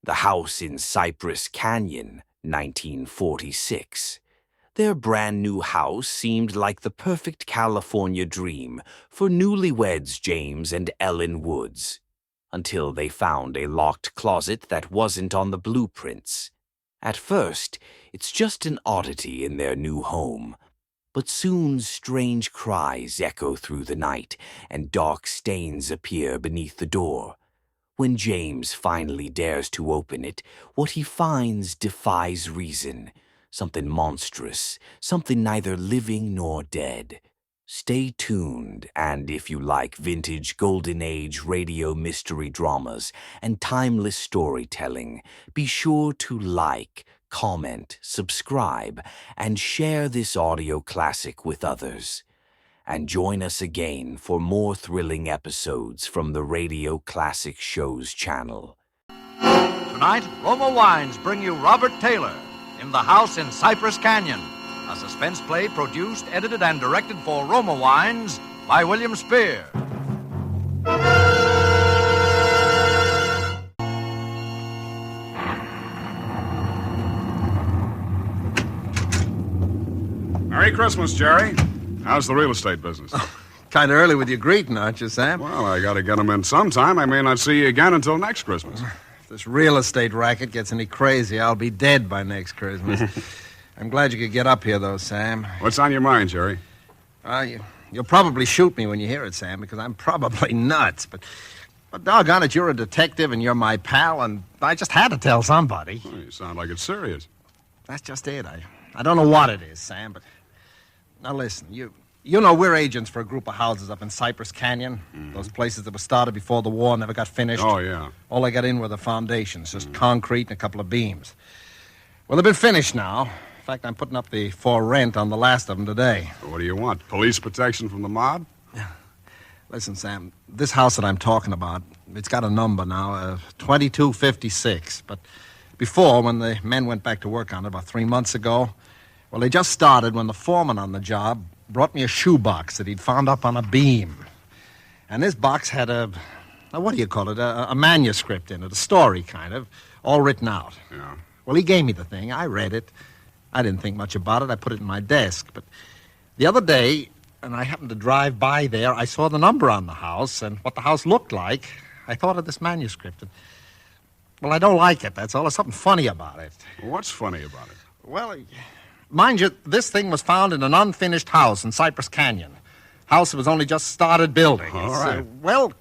the house in Cypress Canyon, 1946. Their brand new house seemed like the perfect California dream for newlyweds James and Ellen Woods, until they found a locked closet that wasn't on the blueprints. At first, it's just an oddity in their new home, but soon strange cries echo through the night and dark stains appear beneath the door. When James finally dares to open it, what he finds defies reason. Something monstrous, something neither living nor dead. Stay tuned, and if you like vintage Golden Age radio mystery dramas and timeless storytelling, be sure to like, comment, subscribe, and share this audio classic with others. And join us again for more thrilling episodes from the Radio Classic Shows channel. Tonight, Roma Wines bring you Robert Taylor in The House in Cypress Canyon, a suspense play produced, edited, and directed for Roma Wines by William Spear. Merry Christmas, Jerry. How's the real estate business? Kind of early with your greeting, aren't you, Sam? Well, I got to get them in sometime. I may not see you again until next Christmas. If this real estate racket gets any crazy, I'll be dead by next Christmas. I'm glad you could get up here, though, Sam. What's on your mind, Jerry? You'll probably shoot me when you hear it, Sam, because I'm probably nuts. But doggone it, you're a detective and you're my pal, and I just had to tell somebody. Well, you sound like it's serious. That's just it. I don't know what it is, Sam, but... Now, listen, you know we're agents for a group of houses up in Cypress Canyon. Mm-hmm. Those places that were started before the war, never got finished. Oh, yeah. All they got in were the foundations, just concrete and a couple of beams. Well, they've been finished now. In fact, I'm putting up the for rent on the last of them today. What do you want? Police protection from the mob? Listen, Sam, this house that I'm talking about, it's got a number now, 2256. But before, when the men went back to work on it about 3 months ago, well, they just started when the foreman on the job brought me a shoebox that he'd found up on a beam. And this box had a manuscript in it, a story kind of, all written out. Yeah. Well, he gave me the thing. I read it. I didn't think much about it. I put it in my desk. But the other day, and I happened to drive by there, I saw the number on the house and what the house looked like. I thought of this manuscript. And, well, I don't like it, that's all. There's something funny about it. What's funny about it? Well... Mind you, this thing was found in an unfinished house in Cypress Canyon. House that was only just started building. All right. Well,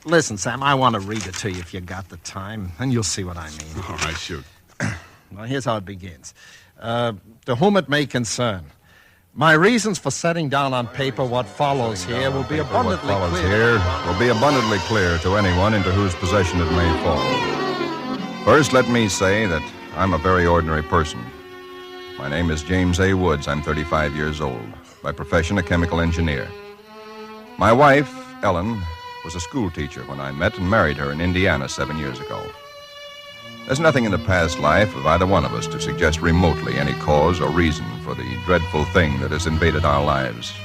listen, Sam, I want to read it to you if you got the time, and you'll see what I mean. All right, shoot. Well, here's how it begins. To whom it may concern, my reasons for setting down on paper what follows here will be abundantly clear to anyone into whose possession it may fall. First, let me say that I'm a very ordinary person. My name is James A. Woods. I'm 35 years old. By profession, a chemical engineer. My wife, Ellen, was a school teacher when I met and married her in Indiana 7 years ago. There's nothing in the past life of either one of us to suggest remotely any cause or reason for the dreadful thing that has invaded our lives.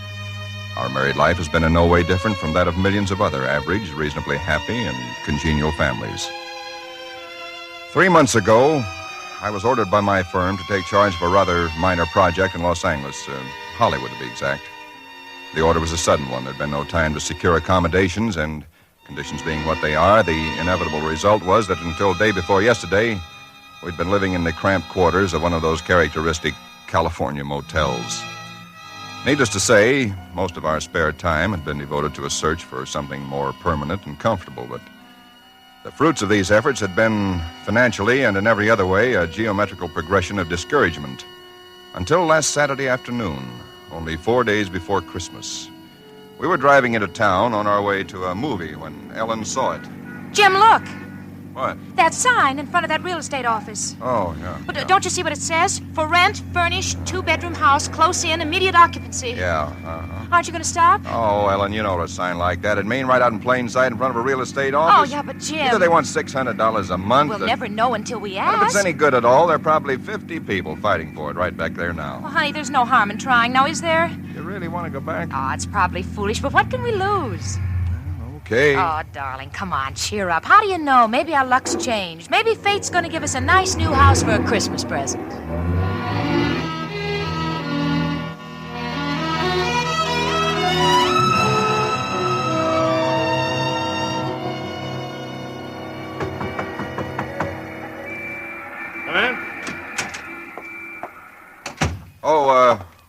Our married life has been in no way different from that of millions of other average, reasonably happy, and congenial families. 3 months ago, I was ordered by my firm to take charge of a rather minor project in Los Angeles, Hollywood to be exact. The order was a sudden one. There'd been no time to secure accommodations, and conditions being what they are, the inevitable result was that until day before yesterday, we'd been living in the cramped quarters of one of those characteristic California motels. Needless to say, most of our spare time had been devoted to a search for something more permanent and comfortable, but the fruits of these efforts had been, financially and in every other way, a geometrical progression of discouragement. Until last Saturday afternoon, only 4 days before Christmas. We were driving into town on our way to a movie when Ellen saw it. Jim, look. What? That sign in front of that real estate office. Oh, yeah. But yeah. Don't you see what it says? For rent, furnished, 2-bedroom house, close in, immediate occupancy. Yeah, Aren't you going to stop? Oh, Ellen, you know what a sign like that. It'd mean right out in plain sight in front of a real estate office. Oh, yeah, but Jim... Either they want $600 a month... We'll never know until we ask. And if it's any good at all, there are probably 50 people fighting for it right back there now. Well, honey, there's no harm in trying now, is there? You really want to go back? Oh, it's probably foolish, but what can we lose? Well, Okay. Oh, darling, come on, cheer up. How do you know? Maybe our luck's changed. Maybe fate's going to give us a nice new house for a Christmas present.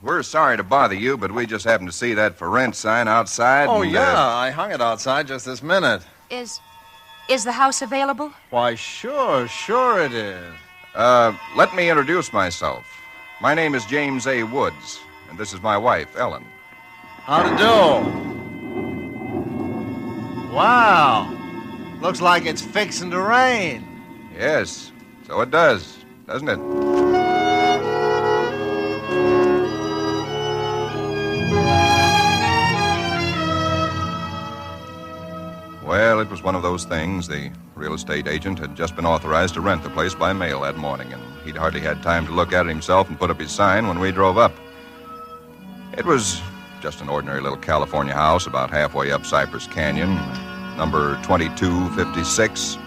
We're sorry to bother you, but we just happened to see that for rent sign outside. Oh, and, yeah, I hung it outside just this minute. Is the house available? Why, sure it is. Let me introduce myself. My name is James A. Woods, and this is my wife, Ellen. How to do? Wow. Looks like it's fixing to rain. Yes, so it does, doesn't it? Well, it was one of those things. The real estate agent had just been authorized to rent the place by mail that morning, and he'd hardly had time to look at it himself and put up his sign when we drove up. It was just an ordinary little California house about halfway up Cypress Canyon, number 2256.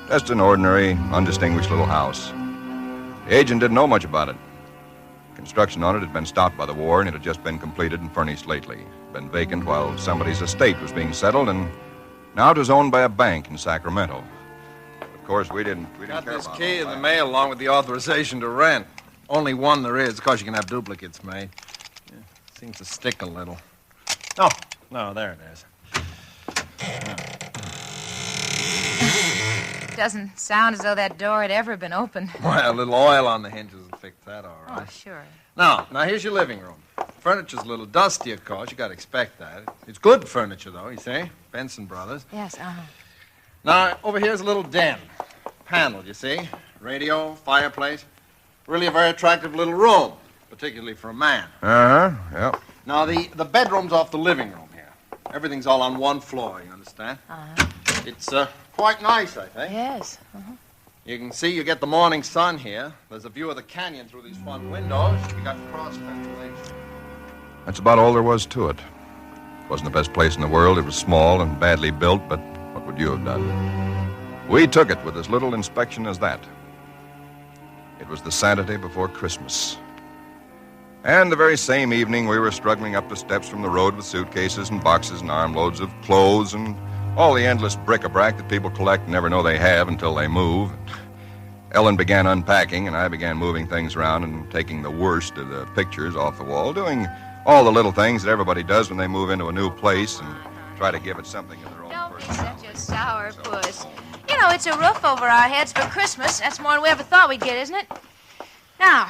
Just an ordinary, undistinguished little house. The agent didn't know much about it. Construction on it had been stopped by the war, and it had just been completed and furnished lately. Been vacant while somebody's estate was being settled, and now it was owned by a bank in Sacramento. Of course, we didn't Got care this about key all in the that. mail along with the authorization to rent. Only one there is. Of course, you can have duplicates made. Yeah, seems to stick a little. Oh, no, there it is. Doesn't sound as though that door had ever been opened. Well, a little oil on the hinges will fix that all right. Oh, sure. Now, here's your living room. Furniture's a little dusty, of course. You got to expect that. It's good furniture, though, you see. Benson Brothers. Yes, Now, over here's a little den. Panel, you see. Radio, fireplace. Really a very attractive little room, particularly for a man. Yeah. Now, the bedroom's off the living room here. Everything's all on one floor, you understand? It's quite nice, I think. Yes. You can see you get the morning sun here. There's a view of the canyon through these front windows. We got cross ventilation. That's about all there was to it. It wasn't the best place in the world. It was small and badly built, but what would you have done? We took it with as little inspection as that. It was the Saturday before Christmas. And the very same evening, we were struggling up the steps from the road with suitcases and boxes and armloads of clothes and all the endless bric-a-brac that people collect and never know they have until they move. Ellen began unpacking, and I began moving things around and taking the worst of the pictures off the wall, doing all the little things that everybody does when they move into a new place and try to give it something of their own Don't be personality. such a sourpuss. You know, it's a roof over our heads for Christmas. That's more than we ever thought we'd get, isn't it? Now,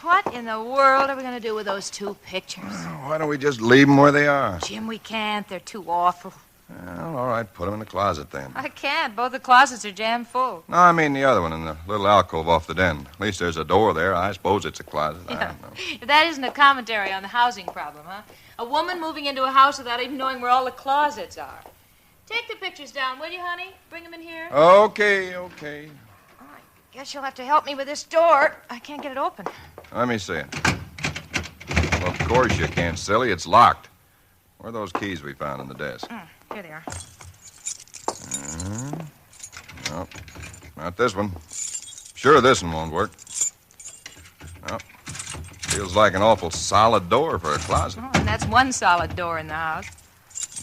what in the world are we going to do with those two pictures? Why don't we just leave them where they are? Jim, we can't. They're too awful. Well, all right, put them in the closet then. I can't. Both the closets are jammed full. No, I mean the other one in the little alcove off the den. At least there's a door there. I suppose it's a closet. I don't know. That isn't a commentary on the housing problem, huh? A woman moving into a house without even knowing where all the closets are. Take the pictures down, will you, honey? Bring them in here. Okay. I guess you'll have to help me with this door. I can't get it open. Let me see it. Well, of course you can't, silly. It's locked. Where are those keys we found in the desk? Here they are. No, not this one. Sure, this one won't work. No. Feels like an awful solid door for a closet. Oh, and that's one solid door in the house.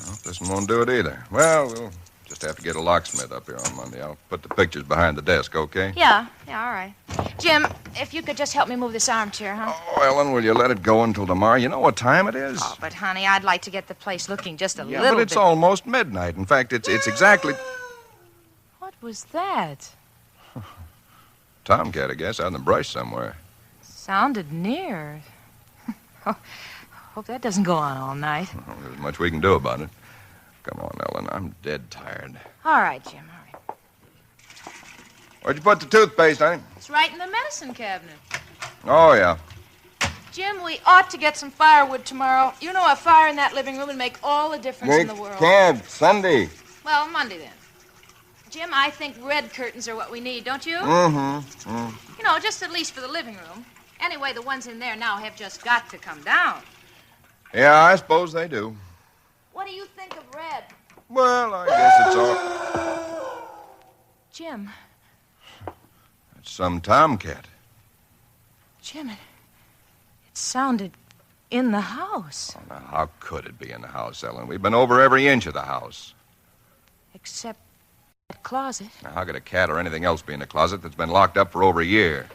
No, this one won't do it either. Well, we'll just have to get a locksmith up here on Monday. I'll put the pictures behind the desk, okay? Yeah, all right. Jim, if you could just help me move this armchair, huh? Oh, Ellen, will you let it go until tomorrow? You know what time it is? Oh, but, honey, I'd like to get the place looking just a Yeah, little but it's bit... almost midnight. In fact, it's exactly... What was that? Tomcat, I guess, out in the brush somewhere. Sounded near. Oh, hope that doesn't go on all night. Well, there's much we can do about it. Come on, Ellen, I'm dead tired. All right, Jim, all right. Where'd you put the toothpaste, honey? It's right in the medicine cabinet. Oh, yeah. Jim, we ought to get some firewood tomorrow. You know, a fire in that living room would make all the difference in the world. Cab, Sunday. Well, Monday then. Jim, I think red curtains are what we need, don't you? Mm-hmm. You know, just at least for the living room. Anyway, the ones in there now have just got to come down. Yeah, I suppose they do. What do you think of red? Well, I guess it's all... Jim. It's some tomcat. Jim, it sounded in the house. Oh, now, how could it be in the house, Ellen? We've been over every inch of the house. Except that closet. Now, how could a cat or anything else be in the closet that's been locked up for over a year?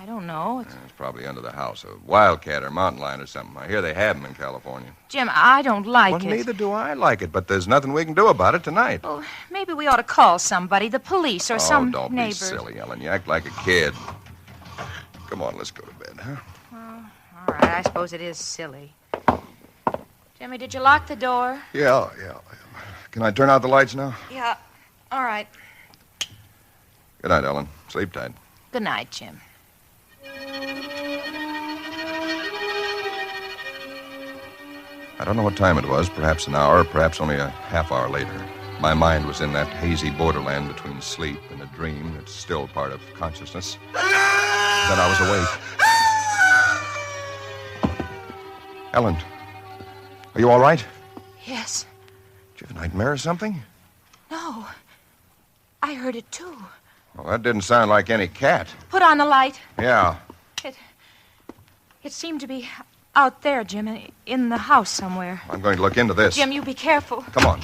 I don't know. It's probably under the house. A wildcat or mountain lion or something. I hear they have them in California. Jim, I don't like Well, it. neither do I like it, but there's nothing we can do about it tonight. Well, maybe we ought to call somebody, the police or some don't neighbor. be silly, Ellen. You act like a kid. Come on, let's go to bed, huh? All right, I suppose it is silly. Jimmy, did you lock the door? Yeah. Can I turn out the lights now? Yeah. All right. Good night, Ellen. Sleep tight. Good night, Jim. I don't know what time it was, perhaps an hour, perhaps only a half hour later. My mind was in that hazy borderland between sleep and a dream that's still part of consciousness. Then I was awake. Ellen, are you all right? Yes. Did you have a nightmare or something? No. I heard it, too. Well, that didn't sound like any cat. Put on the light. Yeah. It seemed to be out there, Jim, in the house somewhere. I'm going to look into this. Jim, you be careful. Come on.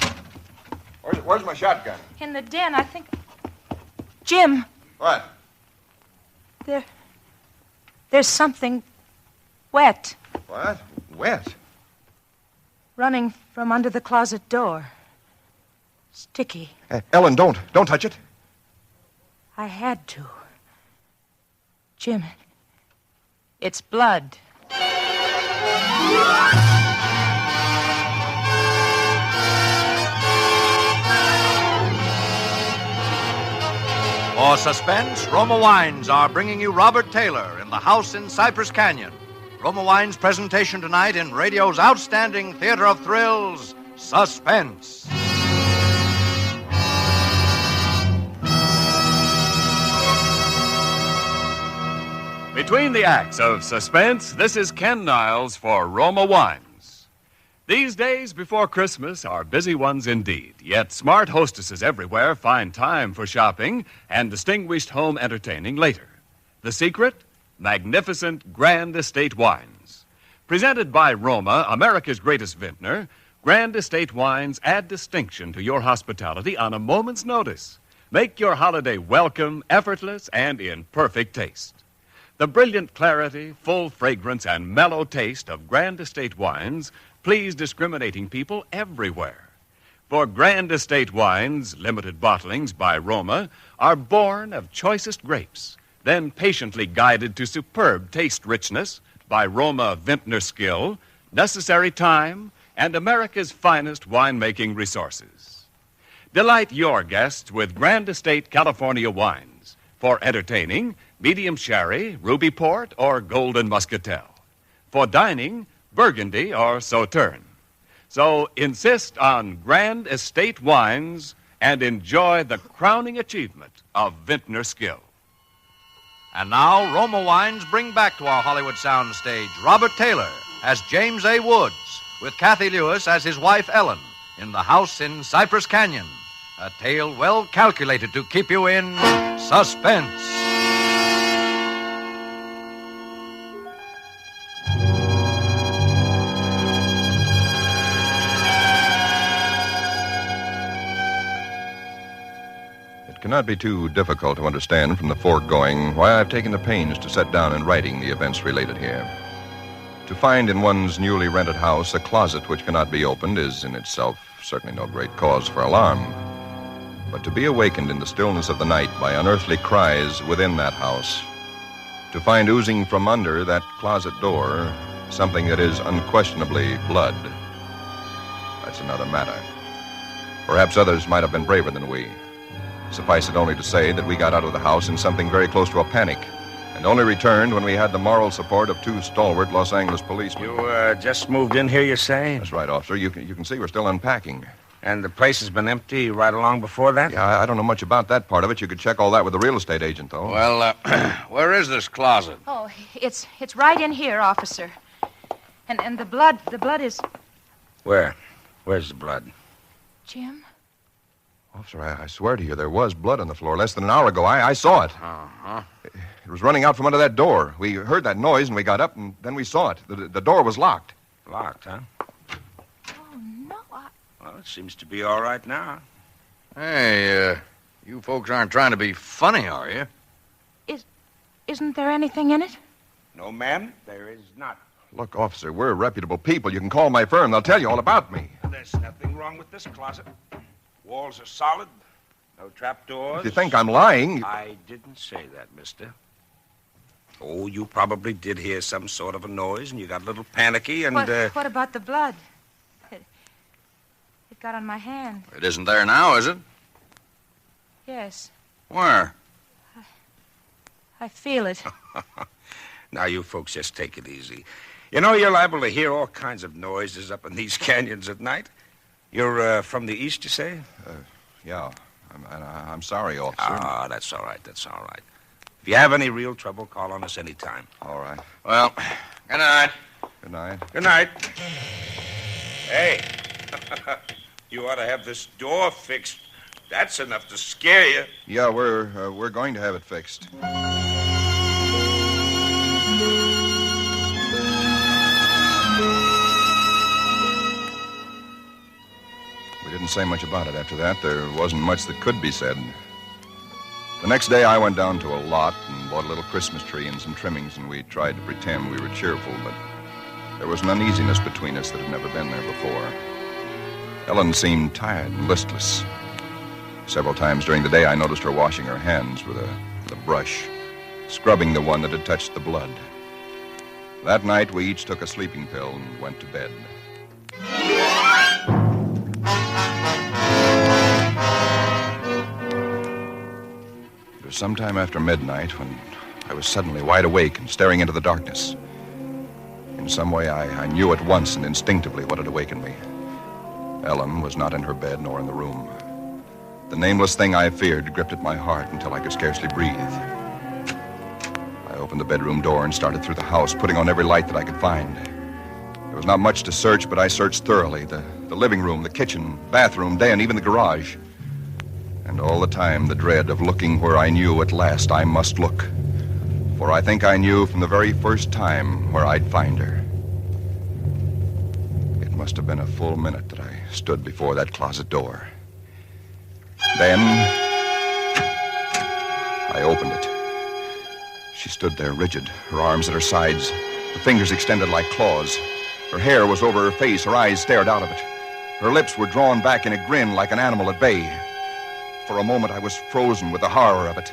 Where's my shotgun? In the den, I think. Jim, What? there's something wet What? Wet? running from under the closet door. Sticky. Ellen, don't touch it. I had to. Jim, it's blood. For Suspense, Roma Wines are bringing you Robert Taylor in the House in Cypress Canyon. Roma Wines' presentation tonight in radio's outstanding theater of thrills, Suspense. Between the acts of Suspense, this is Ken Niles for Roma Wines. These days before Christmas are busy ones indeed, yet smart hostesses everywhere find time for shopping and distinguished home entertaining later. The secret? Magnificent Grand Estate Wines. Presented by Roma, America's greatest vintner, Grand Estate Wines add distinction to your hospitality on a moment's notice. Make your holiday welcome, effortless, and in perfect taste. The brilliant clarity, full fragrance, and mellow taste of Grand Estate Wines please discriminating people everywhere. For Grand Estate Wines, limited bottlings by Roma, are born of choicest grapes, then patiently guided to superb taste richness by Roma vintner skill, necessary time, and America's finest winemaking resources. Delight your guests with Grand Estate California wines for entertaining, medium sherry, ruby port, or golden muscatel. For dining, Burgundy or Sauterne. So insist on Grand Estate Wines and enjoy the crowning achievement of vintner skill. And now, Roma Wines bring back to our Hollywood soundstage Robert Taylor as James A. Woods, with Kathy Lewis as his wife Ellen, in the House in Cypress Canyon. A tale well calculated to keep you in suspense. It cannot be too difficult to understand from the foregoing why I've taken the pains to set down in writing the events related here. To find in one's newly rented house a closet which cannot be opened is in itself certainly no great cause for alarm. But to be awakened in the stillness of the night by unearthly cries within that house, to find oozing from under that closet door something that is unquestionably blood, that's another matter. Perhaps others might have been braver than we. Suffice it only to say that we got out of the house in something very close to a panic, and only returned when we had the moral support of two stalwart Los Angeles policemen. You just moved in here, you say? That's right, officer. You can see we're still unpacking. And the place has been empty right along before that? Yeah, I don't know much about that part of it. You could check all that with the real estate agent, though. Well, where is this closet? Oh, it's right in here, officer. And the blood is... Where? Where's the blood? Jim? Officer, I swear to you, there was blood on the floor less than an hour ago. I saw it. Uh-huh. It was running out from under that door. We heard that noise, and we got up, and then we saw it. The door was locked. Locked, huh? Oh, no, Well, it seems to be all right now. Hey, you folks aren't trying to be funny, are you? Isn't there anything in it? No, ma'am, there is not. Look, officer, we're reputable people. You can call my firm. They'll tell you all about me. There's nothing wrong with this closet. Walls are solid. No trapdoors. If you think I'm lying... I didn't say that, mister. Oh, you probably did hear some sort of a noise, and you got a little panicky, and, What about the blood? It got on my hand. It isn't there now, is it? Yes, Where? I feel it. Now, you folks just take it easy. You know, you're liable to hear all kinds of noises up in these canyons at night. You're from the east, you say? Yeah. I'm sorry, officer. Ah, that's all right. That's all right. If you have any real trouble, call on us anytime. All right. Well, good night. Good night. Good night. Hey, you ought to have this door fixed. That's enough to scare you. Yeah, we're going to have it fixed. We didn't say much about it after that. There wasn't much that could be said. The next day, I went down to a lot and bought a little Christmas tree and some trimmings, and we tried to pretend we were cheerful, but there was an uneasiness between us that had never been there before. Ellen seemed tired and listless. Several times during the day, I noticed her washing her hands with a brush, scrubbing the one that had touched the blood. That night, we each took a sleeping pill and went to bed. It was sometime after midnight when I was suddenly wide awake and staring into the darkness. In some way, I knew at once and instinctively what had awakened me. Ellen was not in her bed nor in the room. The nameless thing I feared gripped at my heart until I could scarcely breathe. I opened the bedroom door and started through the house, putting on every light that I could find. There was not much to search, but I searched thoroughly. The living room, the kitchen, bathroom, den, even the garage. And all the time, the dread of looking where I knew at last I must look. For I think I knew from the very first time where I'd find her. It must have been a full minute that I stood before that closet door. Then, I opened it. She stood there rigid, her arms at her sides, the fingers extended like claws. Her hair was over her face, her eyes stared out of it. Her lips were drawn back in a grin like an animal at bay. For a moment, I was frozen with the horror of it.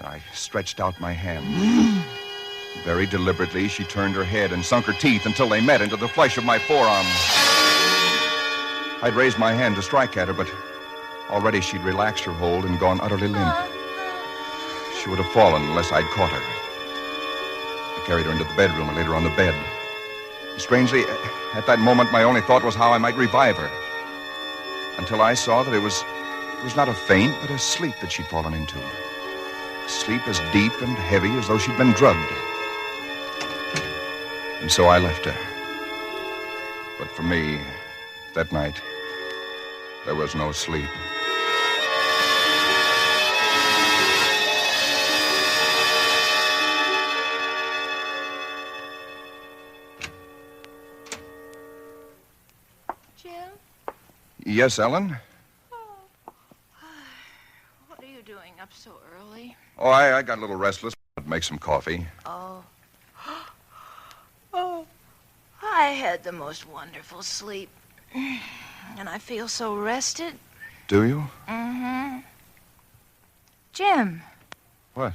I stretched out my hand. Very deliberately, she turned her head and sunk her teeth until they met into the flesh of my forearm. I'd raised my hand to strike at her, but already she'd relaxed her hold and gone utterly limp. She would have fallen unless I'd caught her. I carried her into the bedroom and laid her on the bed. Strangely, at that moment, my only thought was how I might revive her. Until I saw that it was not a faint, but a sleep that she'd fallen into. A sleep as deep and heavy as though she'd been drugged. And so I left her. But for me, that night, there was no sleep. Jim? Yes, Ellen? What are you doing up so early? Oh, I got a little restless. I'd make some coffee. Oh. Oh. I had the most wonderful sleep. And I feel so rested. Do you? Mm-hmm. Jim. What?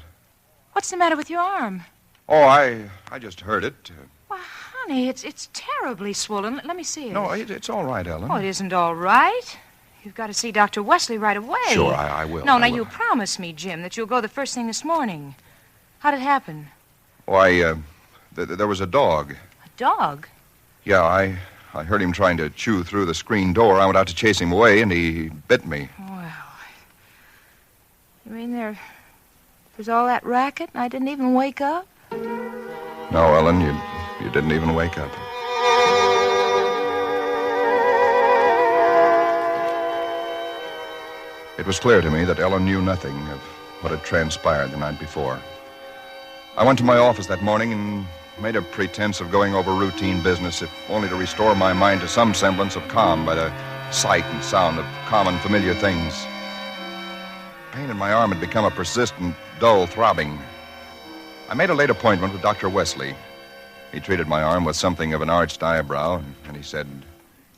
What's the matter with your arm? Oh, I just heard it. Well, honey, it's terribly swollen. Let me see it. No, it's all right, Ellen. Oh, it isn't all right. You've got to see Dr. Wesley right away. Sure, I will. No, I now, will. you promised me, Jim, that you'll go the first thing this morning. How'd it happen? Why, there was a dog. A dog? Yeah, I heard him trying to chew through the screen door. I went out to chase him away, and he bit me. Well, you mean there's all that racket and I didn't even wake up? No, Ellen, you didn't even wake up. It was clear to me that Ellen knew nothing of what had transpired the night before. I went to my office that morning and made a pretense of going over routine business, if only to restore my mind to some semblance of calm by the sight and sound of common, familiar things. Pain in my arm had become a persistent, dull throbbing. I made a late appointment with Dr. Wesley. He treated my arm with something of an arched eyebrow, and he said,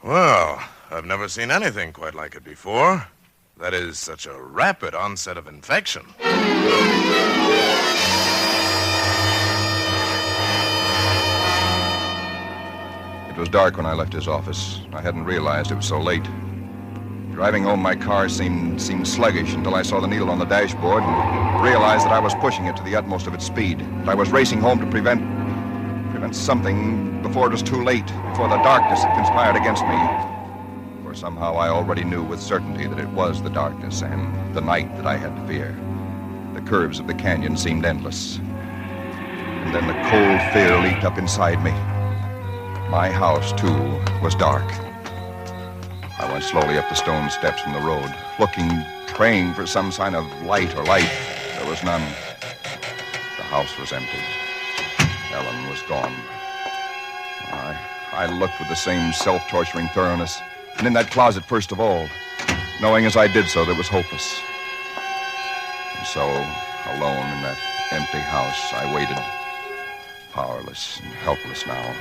"Well, I've never seen anything quite like it before. That is such a rapid onset of infection." It was dark when I left his office. I hadn't realized it was so late. Driving home, my car seemed sluggish until I saw the needle on the dashboard and realized that I was pushing it to the utmost of its speed. And I was racing home to prevent something before it was too late, before the darkness had conspired against me. For somehow I already knew with certainty that it was the darkness and the night that I had to fear. The curves of the canyon seemed endless. And then the cold fear leaped up inside me. My house, too, was dark. I went slowly up the stone steps from the road, looking, praying for some sign of light or life. There was none. The house was empty. Ellen was gone. I looked with the same self-torturing thoroughness, and in that closet first of all, knowing as I did so that it was hopeless. And so, alone in that empty house, I waited, powerless and helpless now,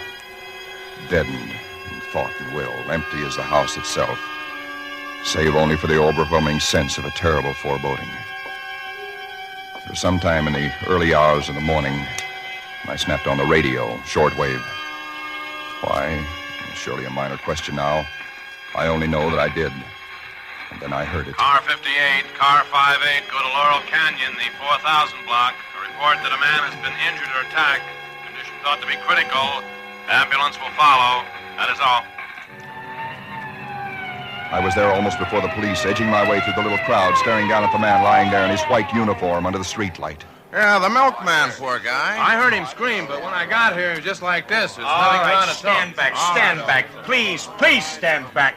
deadened in thought and will, empty as the house itself, save only for the overwhelming sense of a terrible foreboding. For some time in the early hours of the morning, I snapped on the radio, shortwave. Why? Surely a minor question now. I only know that I did. And then I heard it. Car 58, car 58, go to Laurel Canyon, the 4000 block. A report that a man has been injured or attacked. Condition thought to be critical. Ambulance will follow. That is all. I was there almost before the police, edging my way through the little crowd, staring down at the man lying there in his white uniform under the streetlight. Yeah, the milkman, poor guy. I heard him scream, but when I got here, he was just like this. There's All nothing right, on it. stand back, stand back. Please stand back.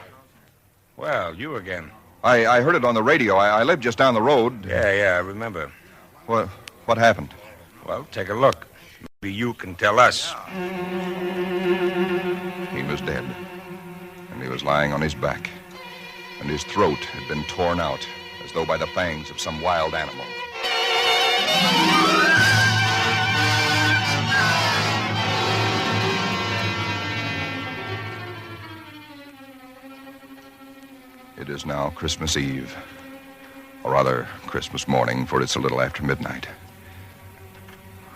Well, you again. I heard it on the radio. I live just down the road. Yeah, I remember. What happened? Well, take a look. Maybe you can tell us. He was dead. And he was lying on his back. And his throat had been torn out, as though by the fangs of some wild animal. It is now Christmas Eve, or rather Christmas morning, for it's a little after midnight.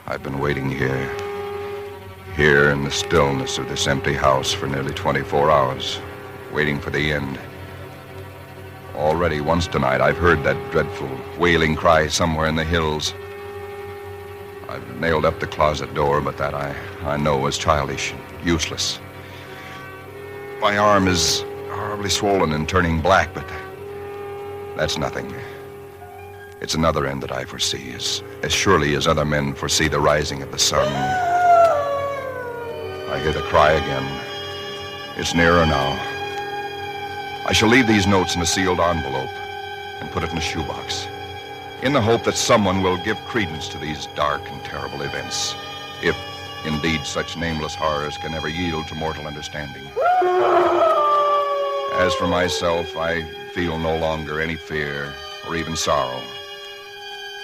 I've been waiting here in the stillness of this empty house for nearly 24 hours, waiting for the end. Already once tonight I've heard that dreadful wailing cry somewhere in the hills. I've nailed up the closet door, but that I know is childish and useless. My arm is horribly swollen and turning black, but that's nothing. It's another end that I foresee, as surely as other men foresee the rising of the sun. I hear the cry again. It's nearer now. I shall leave these notes in a sealed envelope and put it in a shoebox, in the hope that someone will give credence to these dark and terrible events, if indeed such nameless horrors can ever yield to mortal understanding. As for myself, I feel no longer any fear or even sorrow,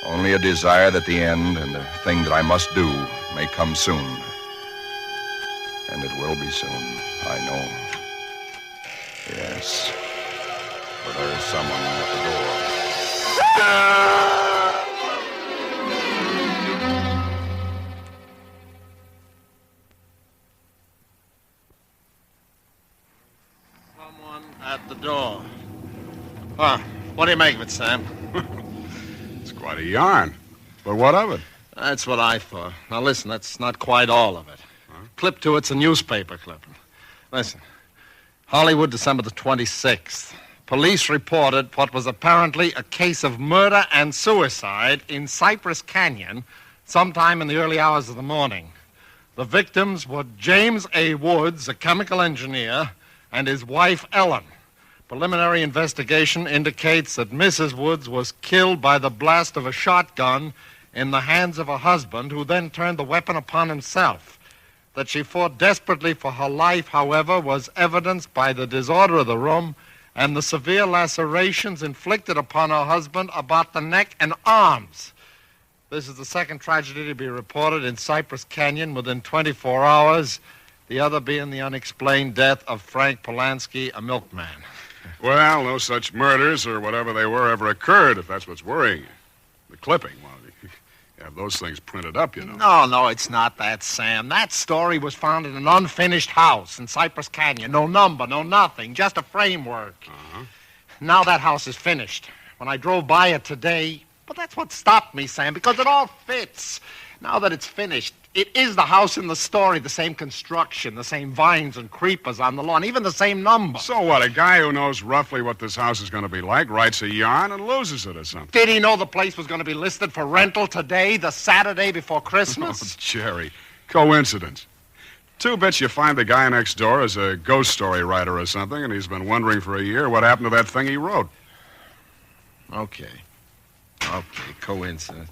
only a desire that the end and the thing that I must do may come soon. And it will be soon, I know. Yes, for there is someone at the door. Someone at the door. What do you make of it, Sam? It's quite a yarn. But what of it? That's what I thought. Now, listen, that's not quite all of it. Clip to it's a newspaper clipping. Listen. Hollywood, December the 26th. Police reported what was apparently a case of murder and suicide in Cypress Canyon sometime in the early hours of the morning. The victims were James A. Woods, a chemical engineer, and his wife, Ellen. Preliminary investigation indicates that Mrs. Woods was killed by the blast of a shotgun in the hands of her husband, who then turned the weapon upon himself. That she fought desperately for her life, however, was evidenced by the disorder of the room and the severe lacerations inflicted upon her husband about the neck and arms. This is the second tragedy to be reported in Cypress Canyon within 24 hours, the other being the unexplained death of Frank Polanski, a milkman. Well, no such murders or whatever they were ever occurred, if that's what's worrying you. The clipping, well, you have those things printed up, you know. No, it's not that, Sam. That story was found in an unfinished house in Cypress Canyon. No number, no nothing, just a framework. Uh-huh. Now that house is finished. When I drove by it today, but that's what stopped me, Sam, because it all fits. Now that it's finished, it is the house in the story, the same construction, the same vines and creepers on the lawn, even the same number. So what, a guy who knows roughly what this house is going to be like writes a yarn and loses it or something? Did he know the place was going to be listed for rental today, the Saturday before Christmas? Oh, Jerry, coincidence. Two bits you find the guy next door is a ghost story writer or something, and he's been wondering for a year what happened to that thing he wrote. Okay, coincidence.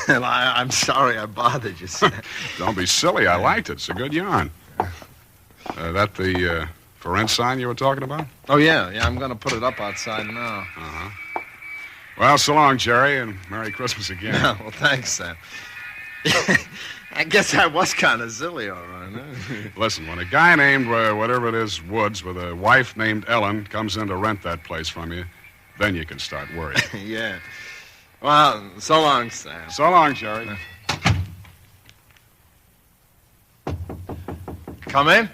Well, I'm sorry I bothered you, Sam. Don't be silly. I liked it. It's a good yarn. That the for rent sign you were talking about? Oh, yeah, I'm going to put it up outside now. Uh-huh. Well, so long, Jerry, and Merry Christmas again. Well, thanks, Sam. I guess I was kind of silly, all right. Huh? Listen, when a guy named, whatever it is, Woods, with a wife named Ellen, comes in to rent that place from you, then you can start worrying. Yeah. Well, so long, Sam. So long, Jerry. Come in.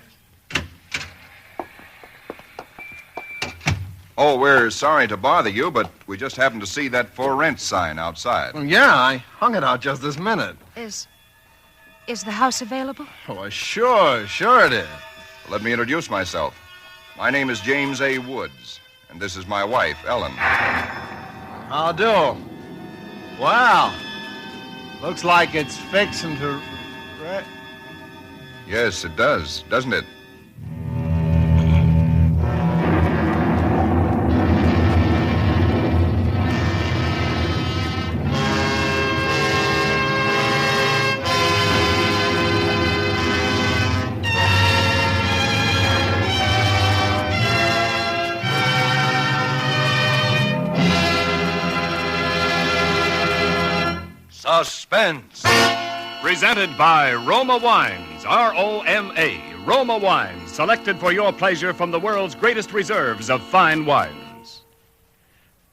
Oh, we're sorry to bother you, but we just happened to see that for rent sign outside. Well, yeah, I hung it out just this minute. Is the house available? Oh, sure it is. Let me introduce myself. My name is James A. Woods, and this is my wife, Ellen. How do? Wow. Looks like it's fixing to... Yes, it does, doesn't it? Suspense. Presented by Roma Wines, R-O-M-A, Roma Wines, selected for your pleasure from the world's greatest reserves of fine wines.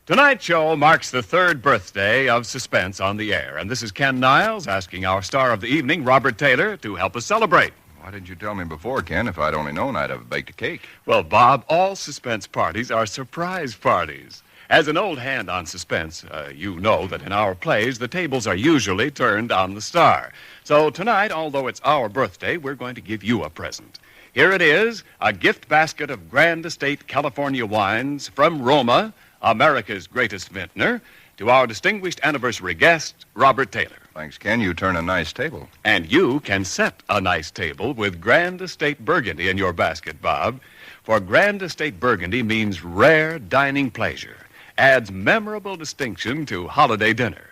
Tonight's show marks the third birthday of Suspense on the air, and this is Ken Niles asking our star of the evening, Robert Taylor, to help us celebrate. Why didn't you tell me before, Ken? If I'd only known, I'd have baked a cake. Well, Bob, all Suspense parties are surprise parties. As an old hand on Suspense, you know that in our plays, the tables are usually turned on the star. So tonight, although it's our birthday, we're going to give you a present. Here it is, a gift basket of Grand Estate California wines from Roma, America's greatest vintner, to our distinguished anniversary guest, Robert Taylor. Thanks, Ken. You turn a nice table. And you can set a nice table with Grand Estate Burgundy in your basket, Bob. For Grand Estate Burgundy means rare dining pleasure. Adds memorable distinction to holiday dinner.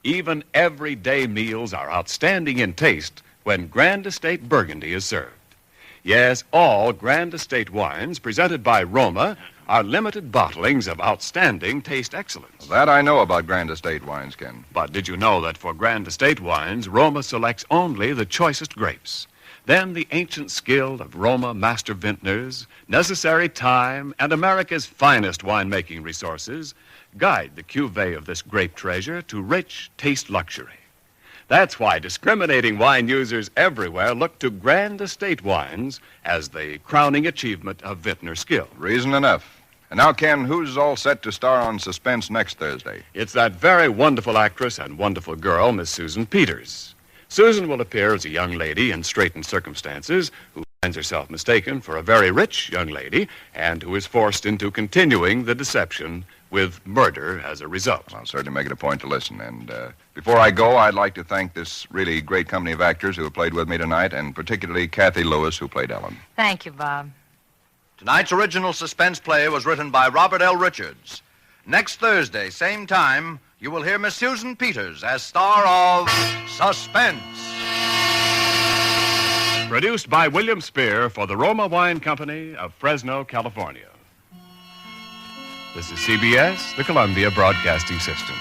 Even everyday meals are outstanding in taste when Grand Estate Burgundy is served. Yes, all Grand Estate wines presented by Roma are limited bottlings of outstanding taste excellence. That I know about Grand Estate wines, Ken. But did you know that for Grand Estate wines, Roma selects only the choicest grapes? Then the ancient skill of Roma master vintners, necessary time, and America's finest winemaking resources guide the cuvée of this grape treasure to rich taste luxury. That's why discriminating wine users everywhere look to Grand Estate wines as the crowning achievement of vintner skill. Reason enough. And now, Ken, who's all set to star on Suspense next Thursday? It's that very wonderful actress and wonderful girl, Miss Susan Peters. Susan will appear as a young lady in straitened circumstances who finds herself mistaken for a very rich young lady and who is forced into continuing the deception with murder as a result. I'll certainly make it a point to listen. And before I go, I'd like to thank this really great company of actors who have played with me tonight, and particularly Kathy Lewis, who played Ellen. Thank you, Bob. Tonight's original suspense play was written by Robert L. Richards. Next Thursday, same time, you will hear Miss Susan Peters as star of Suspense. Produced by William Spear for the Roma Wine Company of Fresno, California. This is CBS, the Columbia Broadcasting System.